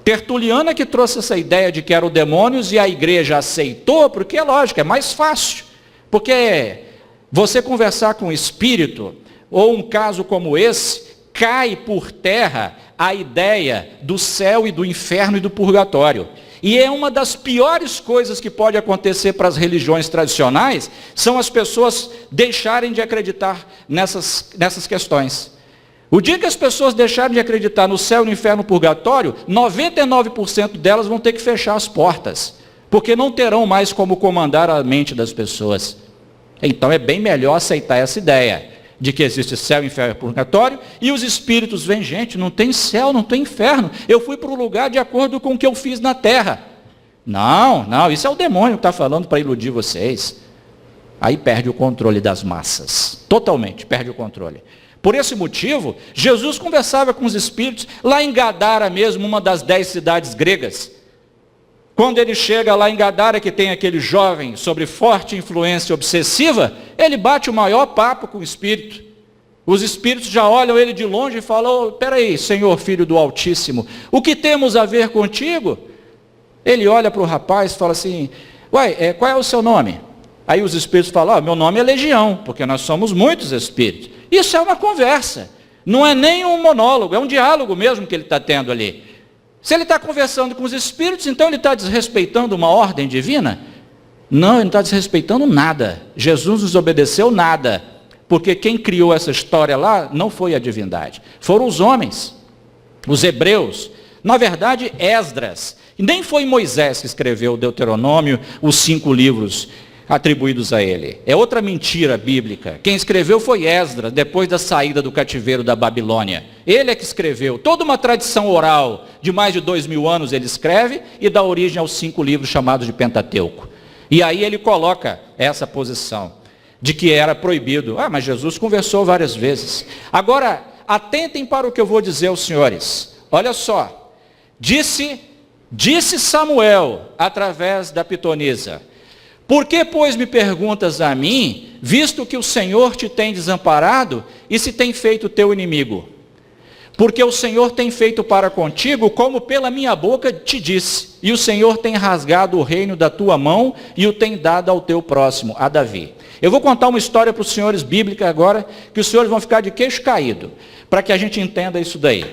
Tertuliano é que trouxe essa ideia de que eram demônios e a igreja aceitou, porque é lógico, é mais fácil. Porque você conversar com espírito, ou um caso como esse, cai por terra a ideia do céu e do inferno e do purgatório. E é uma das piores coisas que pode acontecer para as religiões tradicionais, são as pessoas deixarem de acreditar nessas questões. O dia que as pessoas deixarem de acreditar no céu, no inferno, no purgatório, 99% delas vão ter que fechar as portas, porque não terão mais como comandar a mente das pessoas. Então é bem melhor aceitar essa ideia, de que existe céu, inferno e purgatório, e os espíritos vêm, gente, não tem céu, não tem inferno, eu fui para o lugar de acordo com o que eu fiz na terra. Não, isso é o demônio que está falando para iludir vocês. Aí perde o controle das massas, totalmente perde o controle. Por esse motivo, Jesus conversava com os espíritos, lá em Gadara mesmo, uma das 10 cidades gregas. Quando ele chega lá em Gadara, que tem aquele jovem sobre forte influência obsessiva, ele bate o maior papo com o espírito. Os espíritos já olham ele de longe e falam, peraí, Senhor, Filho do Altíssimo, o que temos a ver contigo? Ele olha para o rapaz e fala assim, qual é o seu nome? Aí os espíritos falam, meu nome é Legião, porque nós somos muitos espíritos. Isso é uma conversa, não é nem um monólogo, é um diálogo mesmo que ele está tendo ali. Se ele está conversando com os espíritos, então ele está desrespeitando uma ordem divina? Não, ele não está desrespeitando nada. Jesus nos obedeceu nada. Porque quem criou essa história lá não foi a divindade. Foram os homens, os hebreus. Na verdade, Esdras. E nem foi Moisés que escreveu o Deuteronômio, os 5 livros atribuídos a ele. É outra mentira bíblica. Quem escreveu foi Esdras, depois da saída do cativeiro da Babilônia. Ele é que escreveu. Toda uma tradição oral de mais de 2000 anos ele escreve e dá origem aos 5 livros chamados de Pentateuco. E aí ele coloca essa posição de que era proibido. Mas Jesus conversou várias vezes. Agora, atentem para o que eu vou dizer aos senhores. Olha só. Disse Disse Samuel, através da pitonisa: por que, pois, me perguntas a mim, visto que o Senhor te tem desamparado e se tem feito teu inimigo? Porque o Senhor tem feito para contigo, como pela minha boca te disse, e o Senhor tem rasgado o reino da tua mão e o tem dado ao teu próximo, a Davi. Eu vou contar uma história para os senhores bíblica agora, que os senhores vão ficar de queixo caído, para que a gente entenda isso daí.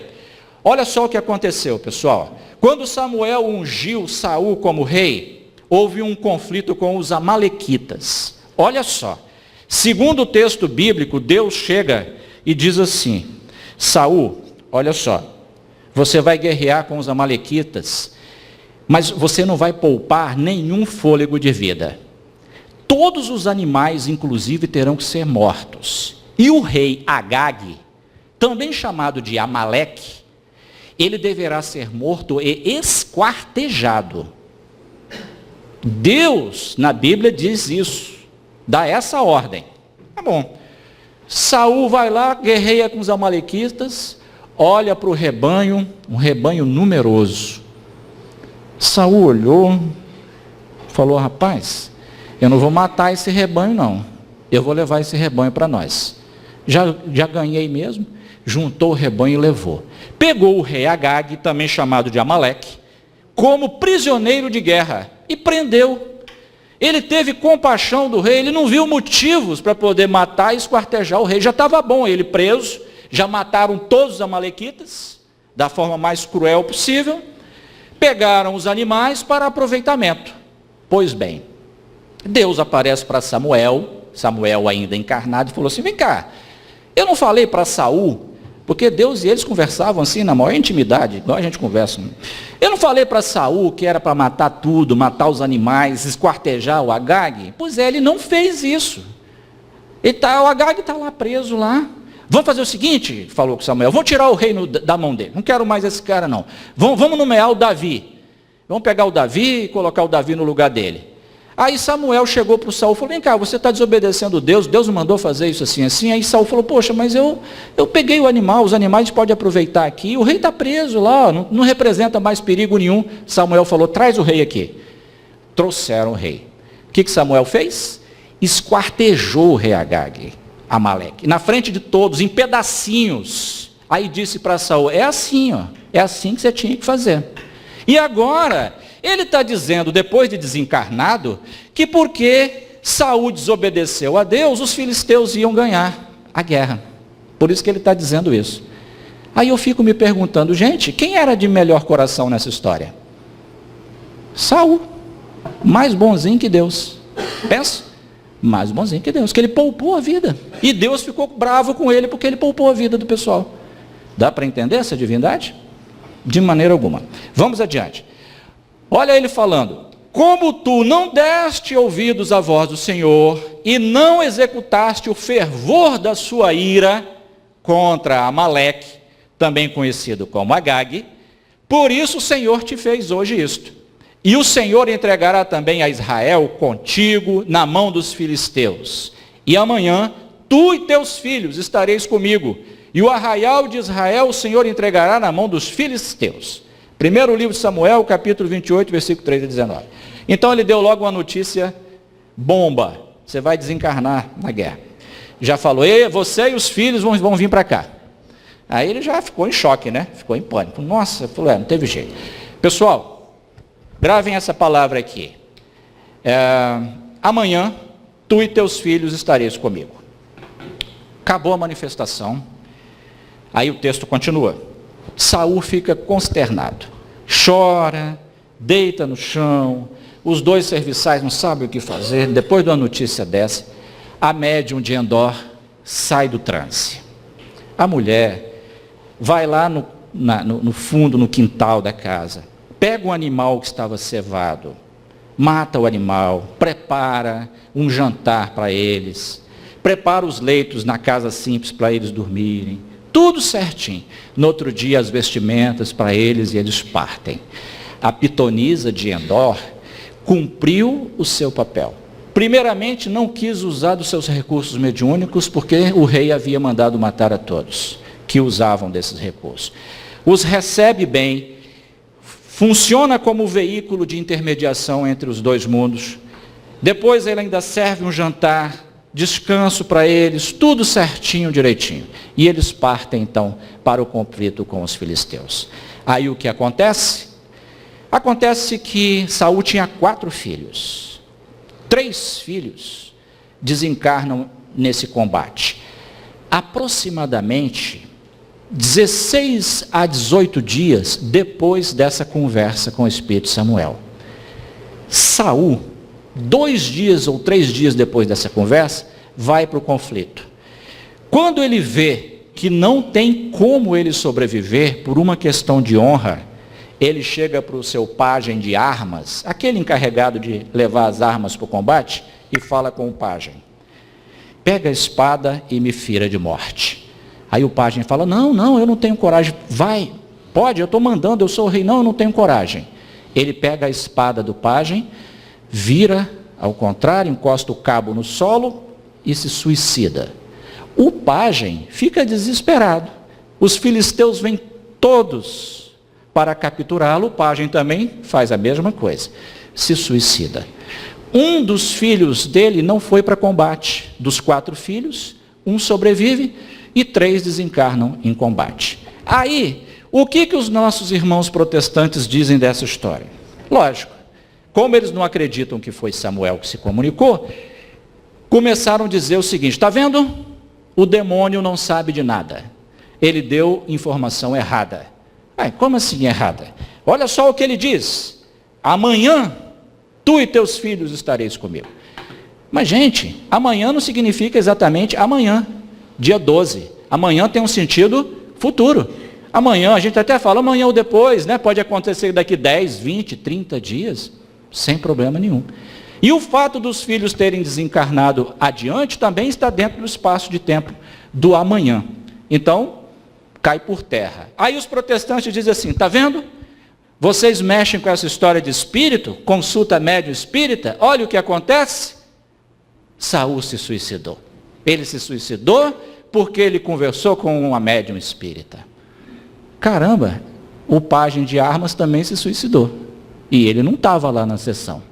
Olha só o que aconteceu, pessoal. Quando Samuel ungiu Saul como rei, houve um conflito com os amalequitas. Olha só, segundo o texto bíblico, Deus chega e diz assim: Saul, olha só, você vai guerrear com os amalequitas, mas você não vai poupar nenhum fôlego de vida. Todos os animais, inclusive, terão que ser mortos. E o rei Agag, também chamado de Amaleque, ele deverá ser morto e esquartejado. Deus, na Bíblia, diz isso, dá essa ordem. Tá bom. Saul vai lá, guerreia com os amalequitas, olha para o rebanho, um rebanho numeroso. Saul olhou, falou: rapaz, eu não vou matar esse rebanho não, eu vou levar esse rebanho para nós. Já ganhei mesmo. Juntou o rebanho e levou. Pegou o rei Agag, também chamado de Amaleque, como prisioneiro de guerra e prendeu. Ele teve compaixão do rei, ele não viu motivos para poder matar e esquartejar o rei. Já estava bom ele preso, já mataram todos os amalequitas, da forma mais cruel possível, pegaram os animais para aproveitamento. Pois bem, Deus aparece para Samuel ainda encarnado, e falou assim: vem cá, eu não falei para Saul, porque Deus e eles conversavam assim na maior intimidade, igual a gente conversa. Eu não falei para Saul que era para matar tudo, matar os animais, esquartejar o Agag? Pois é, ele não fez isso. O Agag está lá preso lá. Vamos fazer o seguinte, falou com Samuel, vamos tirar o reino da mão dele. Não quero mais esse cara não. Vamos nomear o Davi. Vamos pegar o Davi e colocar o Davi no lugar dele. Aí Samuel chegou para o Saul e falou: vem cá, você está desobedecendo Deus, Deus não mandou fazer isso assim, assim. Aí Saul falou: poxa, mas eu peguei o animal, os animais podem aproveitar aqui, o rei está preso lá, não representa mais perigo nenhum. Samuel falou: traz o rei aqui. Trouxeram o rei. O que Samuel fez? Esquartejou o rei Agag, Amaleque, na frente de todos, em pedacinhos. Aí disse para Saul: é assim, ó, é assim que você tinha que fazer. E agora ele está dizendo, depois de desencarnado, que porque Saul desobedeceu a Deus, os filisteus iam ganhar a guerra. Por isso que ele está dizendo isso. Aí eu fico me perguntando, gente, quem era de melhor coração nessa história? Saul, mais bonzinho que Deus. Pensa, mais bonzinho que Deus, que ele poupou a vida. E Deus ficou bravo com ele porque ele poupou a vida do pessoal. Dá para entender essa divindade? De maneira alguma. Vamos adiante. Olha ele falando: como tu não deste ouvidos à voz do Senhor e não executaste o fervor da sua ira contra Amaleque, também conhecido como Agag, por isso o Senhor te fez hoje isto. E o Senhor entregará também a Israel contigo na mão dos filisteus. E amanhã tu e teus filhos estareis comigo, e o arraial de Israel o Senhor entregará na mão dos filisteus. Primeiro livro de Samuel, capítulo 28, versículo 3 a 19. Então ele deu logo uma notícia bomba: você vai desencarnar na guerra. Já falou: você e os filhos vão vir para cá. Aí ele já ficou em choque, né? Ficou em pânico. Nossa, falou: não teve jeito. Pessoal, gravem essa palavra aqui. Amanhã, tu e teus filhos estareis comigo. Acabou a manifestação. Aí o texto continua. Saul fica consternado, chora, deita no chão, os dois serviçais não sabem o que fazer. Depois de uma notícia dessa, a médium de Endor sai do transe. A mulher vai lá no fundo, no quintal da casa, pega um animal que estava cevado, mata o animal, prepara um jantar para eles, prepara os leitos na casa simples para eles dormirem, tudo certinho. No outro dia, as vestimentas para eles e eles partem. A pitonisa de Endor cumpriu o seu papel. Primeiramente, não quis usar dos seus recursos mediúnicos, porque o rei havia mandado matar a todos que usavam desses recursos. Os recebe bem, funciona como veículo de intermediação entre os dois mundos. Depois ele ainda serve um jantar, descanso para eles, tudo certinho, direitinho. E eles partem então para o conflito com os filisteus. Aí o que acontece? Acontece que Saul tinha 4 filhos. 3 filhos desencarnam nesse combate. Aproximadamente 16 a 18 dias depois dessa conversa com o Espírito Samuel. Saul, 2 dias ou 3 dias depois dessa conversa, vai para o conflito. Quando ele vê que não tem como ele sobreviver por uma questão de honra, ele chega para o seu pajem de armas, aquele encarregado de levar as armas para o combate, e fala com o pajem: pega a espada e me fira de morte. Aí o pajem fala: não, eu não tenho coragem. Vai, pode, eu estou mandando, eu sou o rei. Não, eu não tenho coragem. Ele pega a espada do pajem, vira ao contrário, encosta o cabo no solo e se suicida. O pajem fica desesperado. Os filisteus vêm todos para capturá-lo. O pajem também faz a mesma coisa, se suicida. Um dos filhos dele não foi para combate. Dos 4 filhos, um sobrevive e 3 desencarnam em combate. Aí, o que os nossos irmãos protestantes dizem dessa história? Lógico, como eles não acreditam que foi Samuel que se comunicou, começaram a dizer o seguinte: está vendo? O demônio não sabe de nada. Ele deu informação errada. Como assim errada? Olha só o que ele diz: amanhã tu e teus filhos estareis comigo. Mas, gente, amanhã não significa exatamente amanhã, dia 12. Amanhã tem um sentido futuro. Amanhã, a gente até fala amanhã ou depois, né? Pode acontecer daqui 10, 20, 30 dias, sem problema nenhum. E o fato dos filhos terem desencarnado adiante também está dentro do espaço de tempo do amanhã. Então, cai por terra. Aí os protestantes dizem assim: está vendo? Vocês mexem com essa história de espírito, consulta médium espírita, olha o que acontece. Saul se suicidou. Ele se suicidou porque ele conversou com uma médium espírita. Caramba, o pajem de armas também se suicidou. E ele não estava lá na sessão.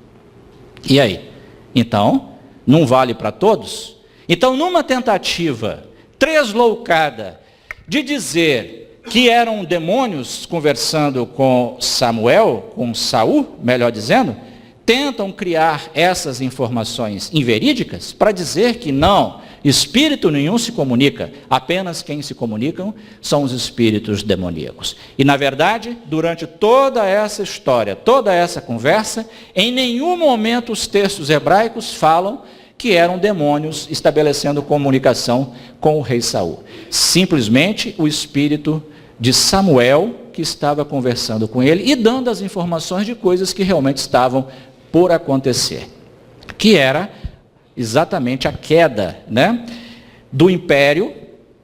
E aí? Então, não vale para todos? Então, numa tentativa tresloucada de dizer que eram demônios conversando com Samuel, com Saul, melhor dizendo, tentam criar essas informações inverídicas para dizer que não, espírito nenhum se comunica, apenas quem se comunicam são os espíritos demoníacos. E na verdade, durante toda essa história, toda essa conversa, em nenhum momento os textos hebraicos falam que eram demônios estabelecendo comunicação com o rei Saul. Simplesmente o espírito de Samuel que estava conversando com ele e dando as informações de coisas que realmente estavam por acontecer, que era exatamente a queda, né, do império,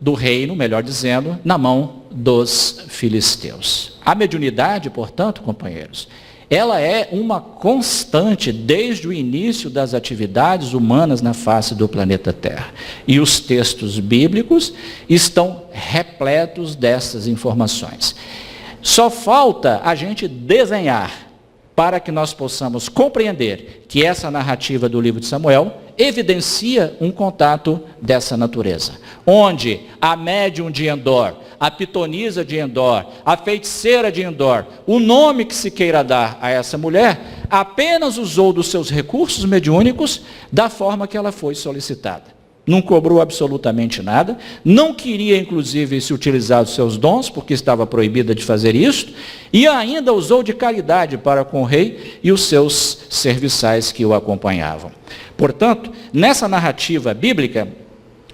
do reino, melhor dizendo, na mão dos filisteus. A mediunidade, portanto, companheiros, ela é uma constante desde o início das atividades humanas na face do planeta Terra. E os textos bíblicos estão repletos dessas informações. Só falta a gente desenhar para que nós possamos compreender que essa narrativa do livro de Samuel evidencia um contato dessa natureza, onde a médium de Endor, a pitonisa de Endor, a feiticeira de Endor, o nome que se queira dar a essa mulher, apenas usou dos seus recursos mediúnicos da forma que ela foi solicitada. Não cobrou absolutamente nada, não queria inclusive se utilizar dos seus dons, porque estava proibida de fazer isso, e ainda usou de caridade para com o rei e os seus serviçais que o acompanhavam. Portanto, nessa narrativa bíblica,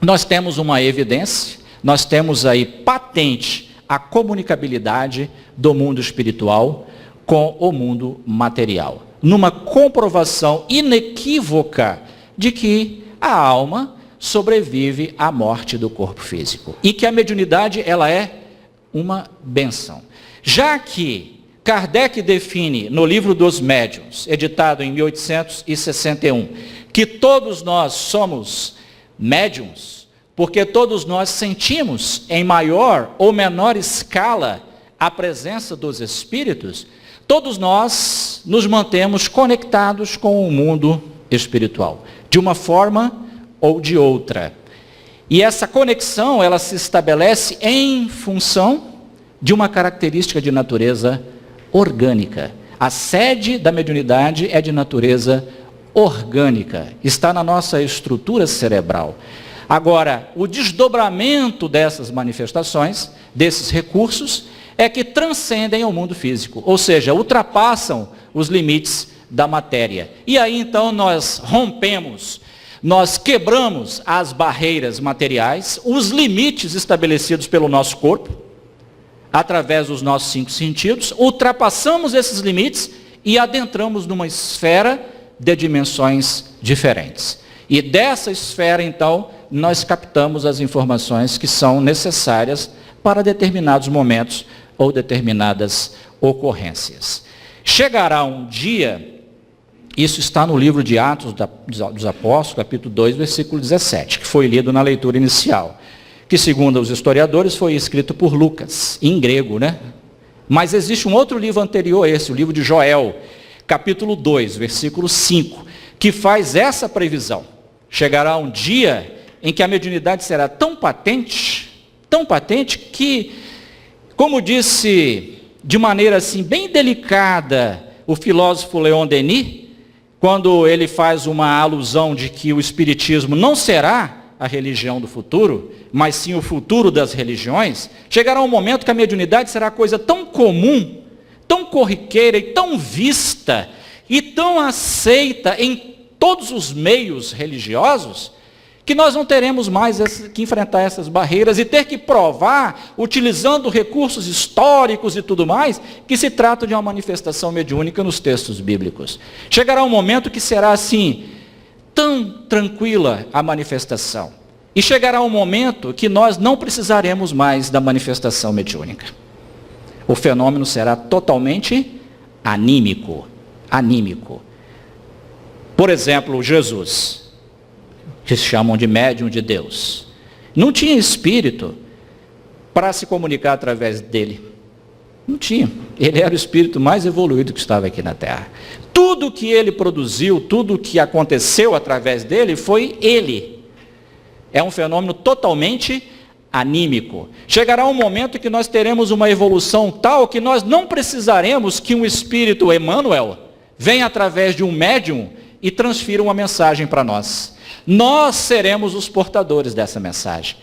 nós temos uma evidência, nós temos aí patente a comunicabilidade do mundo espiritual com o mundo material, numa comprovação inequívoca de que a alma sobrevive à morte do corpo físico e que a mediunidade ela é uma bênção. Já que Kardec define no livro dos Médiuns, editado em 1861, que todos nós somos médiuns, porque todos nós sentimos em maior ou menor escala a presença dos espíritos, todos nós nos mantemos conectados com o mundo espiritual, de uma forma ou de outra. E essa conexão, ela se estabelece em função de uma característica de natureza orgânica. A sede da mediunidade é de natureza orgânica, está na nossa estrutura cerebral. Agora, o desdobramento dessas manifestações, desses recursos, é que transcendem o mundo físico, ou seja, ultrapassam os limites da matéria. E aí então nós rompemos, nós quebramos as barreiras materiais, os limites estabelecidos pelo nosso corpo, através dos nossos 5 sentidos, ultrapassamos esses limites e adentramos numa esfera de dimensões diferentes. E dessa esfera, então, nós captamos as informações que são necessárias para determinados momentos ou determinadas ocorrências. Chegará um dia, isso está no livro de Atos dos Apóstolos, capítulo 2, versículo 17, que foi lido na leitura inicial, que segundo os historiadores foi escrito por Lucas, em grego, né? Mas existe um outro livro anterior a esse, o livro de Joel, capítulo 2, versículo 5, que faz essa previsão. Chegará um dia em que a mediunidade será tão patente que, como disse de maneira assim bem delicada o filósofo Leon Denis, quando ele faz uma alusão de que o espiritismo não será a religião do futuro, mas sim o futuro das religiões, chegará um momento que a mediunidade será coisa tão comum, tão corriqueira e tão vista e tão aceita em todos os meios religiosos, que nós não teremos mais que enfrentar essas barreiras e ter que provar, utilizando recursos históricos e tudo mais, que se trata de uma manifestação mediúnica nos textos bíblicos. Chegará um momento que será assim, tão tranquila a manifestação. E chegará um momento que nós não precisaremos mais da manifestação mediúnica. O fenômeno será totalmente anímico. Por exemplo, Jesus, que se chamam de médium de Deus, não tinha espírito para se comunicar através dele. Não tinha. Ele era o espírito mais evoluído que estava aqui na Terra. Tudo que ele produziu, tudo que aconteceu através dele, foi ele. É um fenômeno totalmente anímico. Chegará um momento que nós teremos uma evolução tal que nós não precisaremos que um espírito Emmanuel venha através de um médium e transfira uma mensagem para nós. Nós seremos os portadores dessa mensagem.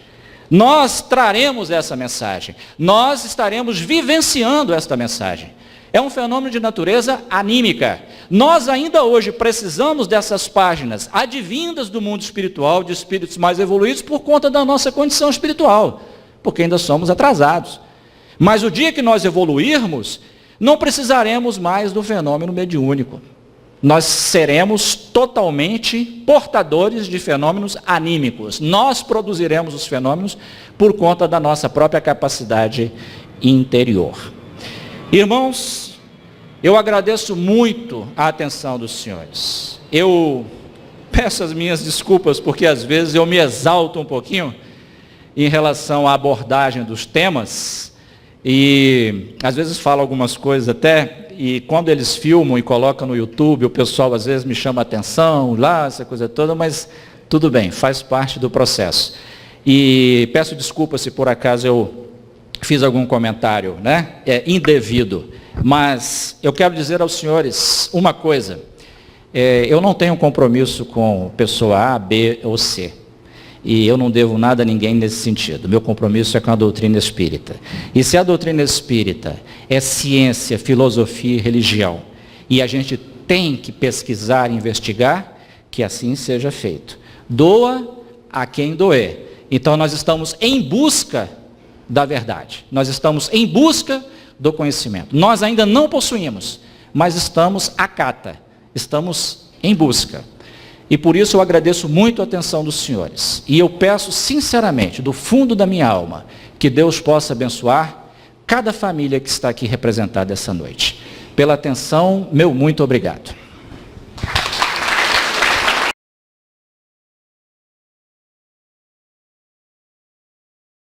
Nós traremos essa mensagem. Nós estaremos vivenciando esta mensagem. É um fenômeno de natureza anímica. Nós ainda hoje precisamos dessas páginas advindas do mundo espiritual, de espíritos mais evoluídos, por conta da nossa condição espiritual, porque ainda somos atrasados. Mas o dia que nós evoluirmos, não precisaremos mais do fenômeno mediúnico. Nós seremos totalmente portadores de fenômenos anímicos. Nós produziremos os fenômenos por conta da nossa própria capacidade interior. Irmãos, eu agradeço muito a atenção dos senhores. Eu peço as minhas desculpas porque às vezes eu me exalto um pouquinho em relação à abordagem dos temas e às vezes falo algumas coisas até, e quando eles filmam e colocam no YouTube, o pessoal às vezes me chama a atenção, lá, essa coisa toda, mas tudo bem, faz parte do processo. E peço desculpas se por acaso eu fiz algum comentário, né, indevido, mas eu quero dizer aos senhores uma coisa, eu não tenho compromisso com pessoa A, B ou C, e eu não devo nada a ninguém nesse sentido. Meu compromisso é com a doutrina espírita. E se a doutrina espírita é ciência, filosofia e religião, e a gente tem que pesquisar e investigar, que assim seja feito. Doa a quem doer. Então nós estamos em busca da verdade. Nós estamos em busca do conhecimento. Nós ainda não possuímos, mas estamos à cata. Estamos em busca. E por isso eu agradeço muito a atenção dos senhores. E eu peço sinceramente, do fundo da minha alma, que Deus possa abençoar cada família que está aqui representada essa noite. Pela atenção, meu muito obrigado.